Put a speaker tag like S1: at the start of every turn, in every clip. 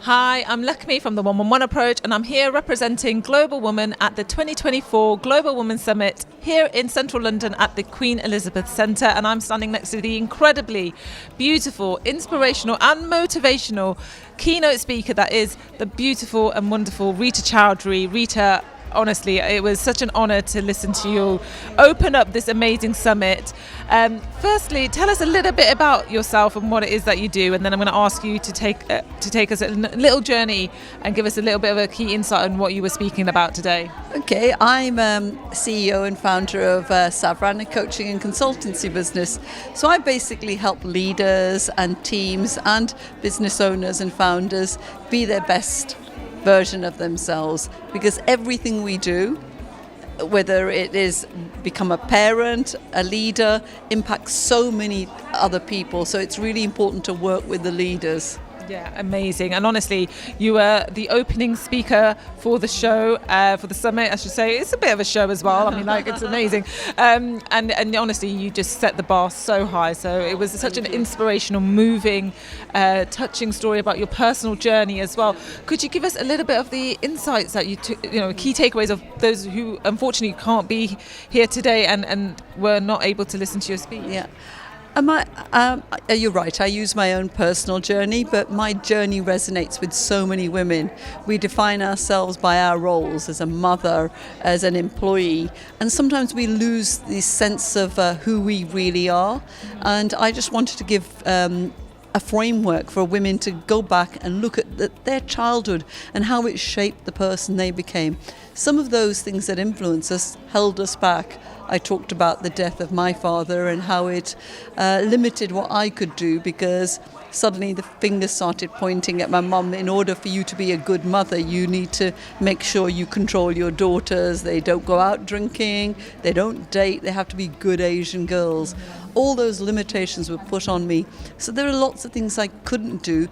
S1: Hi, I'm Lakshmi from the 111 Approach, and I'm here representing Global Woman at the 2024 Global Women Summit here in central London at the Queen Elizabeth Centre, and I'm standing next to the incredibly beautiful, inspirational and motivational keynote speaker that is the beautiful and wonderful Rita Chowdhury. Rita, honestly, it was such an honour to listen to you open up this amazing summit. Firstly, tell us a little bit about yourself and what it is that you do, and then I'm going to ask you to take us a little journey and give us a little bit of a key insight on what you were speaking about today.
S2: Okay, I'm CEO and founder of Savran, a coaching and consultancy business. So I basically help leaders and teams and business owners and founders be their best version of themselves, because everything we do, whether it is become a parent, a leader, impacts so many other people. So it's really important to work with the leaders.
S1: Yeah, amazing. And honestly, you were the opening speaker for the show, for the summit, I should say. It's a bit of a show as well. I mean, it's amazing. And honestly, you just set the bar so high. So it was such an inspirational, moving, touching story about your personal journey as well. Could you give us a little bit of the insights that you took, key takeaways of those who unfortunately can't be here today and were not able to listen to your speech?
S2: Yeah. You're right, I use my own personal journey, but my journey resonates with so many women. We define ourselves by our roles as a mother, as an employee, and sometimes we lose the sense of who we really are. And I just wanted to give a framework for women to go back and look at their childhood and how it shaped the person they became. Some of those things that influenced us held us back. I talked about the death of my father and how it limited what I could do, because suddenly the fingers started pointing at my mum. In order for you to be a good mother, you need to make sure you control your daughters. They don't go out drinking, they don't date, they have to be good Asian girls. All those limitations were put on me. So there are lots of things I couldn't do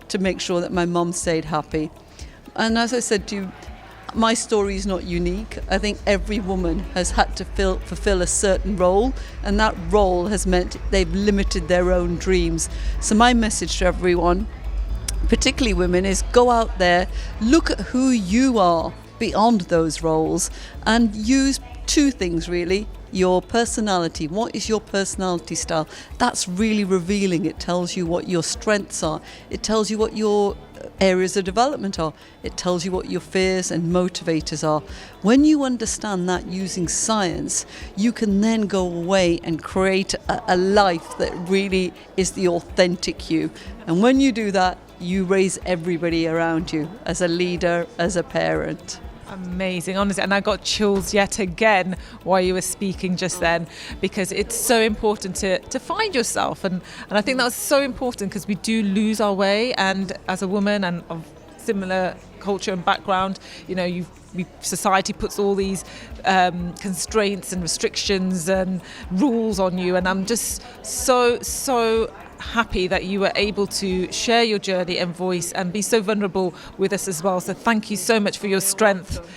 S2: to make sure that my mum stayed happy. And as I said to you, my story is not unique. I think every woman has had to fulfill a certain role, and that role has meant they've limited their own dreams. So my message to everyone, particularly women, is go out there, look at who you are beyond those roles, and use two things really. Your personality. What is your personality style? That's really revealing. It tells you what your strengths are. It tells you what your areas of development are. It tells you what your fears and motivators are. When you understand that using science, you can then go away and create a life that really is the authentic you. And when you do that, you raise everybody around you as a leader, as a parent.
S1: Amazing, honestly, and I got chills yet again while you were speaking just then, because it's so important to find yourself, and I think that's so important because we do lose our way, and as a woman and of similar culture and background, society puts all these constraints and restrictions and rules on you, and I'm just so happy that you were able to share your journey and voice and be so vulnerable with us as well. So thank you so much for your strength,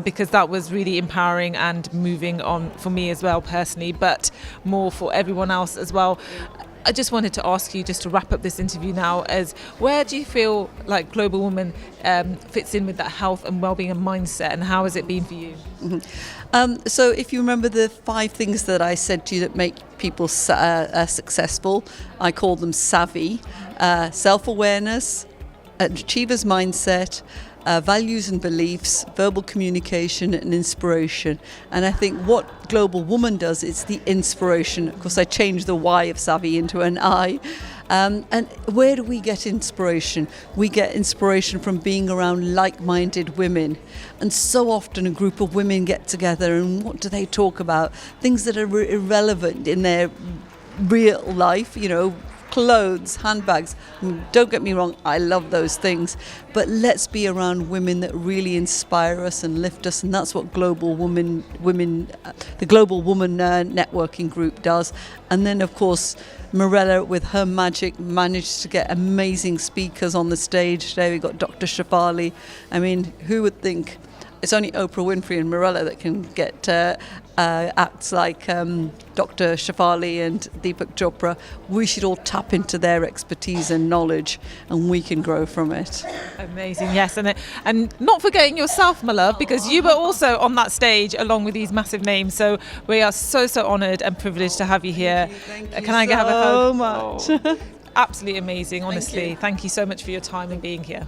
S1: because that was really empowering and moving on for me as well personally, but more for everyone else as well. I just wanted to ask you, just to wrap up this interview now, as where do you feel like Global Woman fits in with that health and wellbeing and mindset, and how has it been for you?
S2: Mm-hmm. So if you remember the 5 things that I said to you that make people successful, I call them savvy: self-awareness, achiever's mindset, values and beliefs, verbal communication and inspiration. And I think what Global Woman does is the inspiration. Of course, I changed the Y of savvy into an I. And where do we get inspiration? We get inspiration from being around like-minded women. And so often a group of women get together, and what do they talk about? Things that are irrelevant in their real life, clothes, handbags. Don't get me wrong, I love those things, but let's be around women that really inspire us and lift us, and that's what the Global Woman networking group does. And then of course Mirella, with her magic, managed to get amazing speakers on the stage today. We've got Dr. Shafali. I mean, who would think it's only Oprah Winfrey and Morella that can get acts like Dr. Shefali and Deepak Chopra. We should all tap into their expertise and knowledge, and we can grow from it.
S1: Amazing, yes, and not forgetting yourself, my love, because you were also on that stage along with these massive names. So we are so honoured and privileged to have you here.
S2: Thank you
S1: Can I have a hug?
S2: so much.
S1: Absolutely amazing, honestly. Thank you so much for your time and being here.